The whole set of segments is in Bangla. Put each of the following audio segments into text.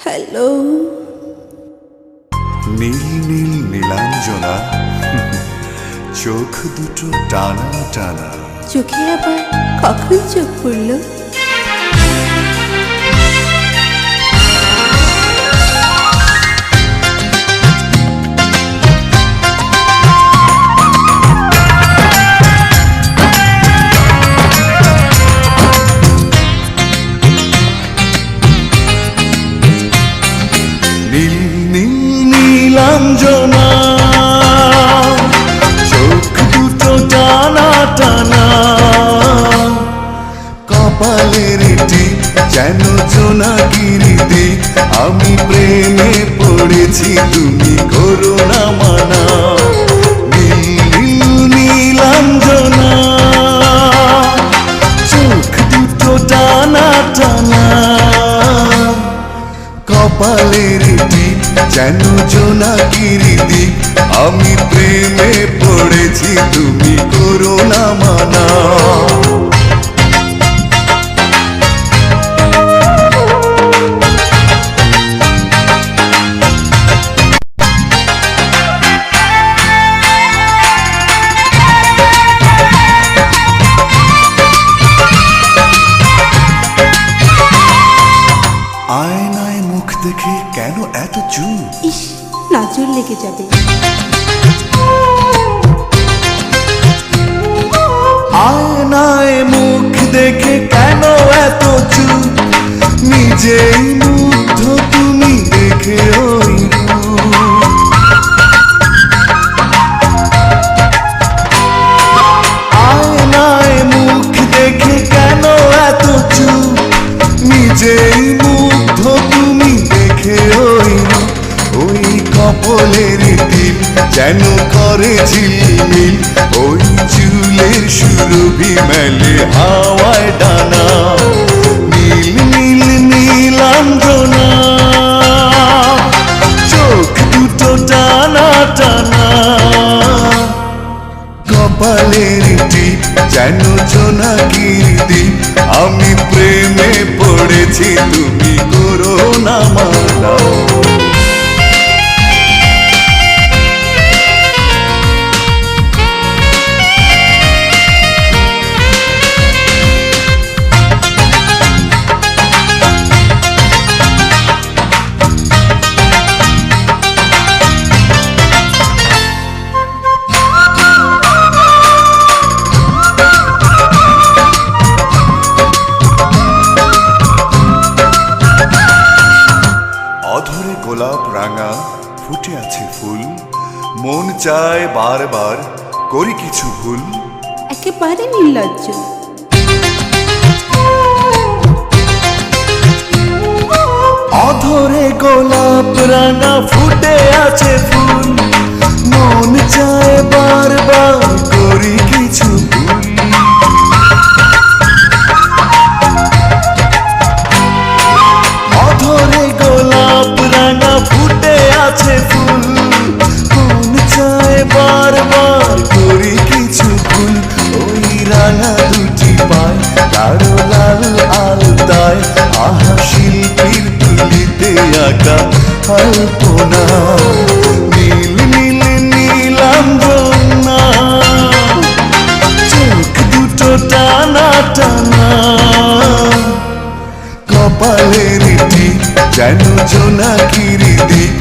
হ্যালো। নীল নীল নীলাঞ্জনা, চোখ দুটো টানা টানা। চোখে আবার কখন চোখ পড়ল? নীল নীল নীলাঞ্জনা, চোখ দুটো টানা টানা। কপালের টিপ যেন জোনাকির দ্বীপ, আমি প্রেমে পড়েছি, তুমি করো না মানা। নীল নীল নীলাঞ্জনা, চোখ দুটো টানা টানা। কপালের টিপ যেন জোনাকির দ্বীপ, আমি প্রেমে পড়েছি, তুমি করো না মানা। আয়নায় মুখ দেখে কেন এত চুপ? ইস, নজর লেগে যাবে। আয়নায় মুখ দেখে কেন এত চুপ? নিজেই মুগ্ধ তুমি দেখে ওই রূপ। আয়নায় মুখ দেখে কেন এত চুপ? নিজেই মুগ্ধ তুমি দেখে ওই রূপ। ওই কপালের টিপ যেন করে ঝিলমিল, ওই চুলের সুরভি মেলে হাওয়ায় ডানা। নীল নীল নীলাঞ্জনা, চোখ দুটো টানা টানা। কপালের টিপ যেন জোনাকির দ্বীপ, আমি প্রেমে পড়েছি, তুমি করো না মানা। অধরে গোলাপ রাঙা ফুটে আছে ফুল, মন চায় বারবার করি কিছু ভুল। একেবারে নির্লজ্জ। অধরে গোলাপ রাঙা ফুটে আছে ফুল, মন চায় বারবার করি কিছু ভুল। অধরে গোলাপ রাঙা ফুটে আছে ফুল, মন চায় বারবার করি কিছু ভুল। ওই রাঙা দুটি পায় গাঢ় লাল আলতায়, আহা শিল্পীর তুলিতে আঁকা আলপনা। নীল নীল নীলাঞ্জনা, চোখ দুটো টানা টানা। কপালের টিপ যেন জোনাকির দ্বীপ,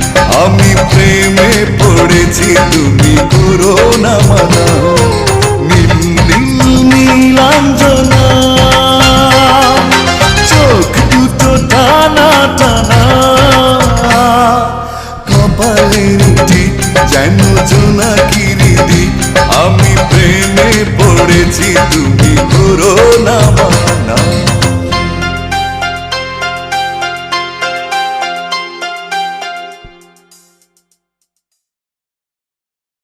আমি প্রেমে পড়েছি, তুমি করো না মানা।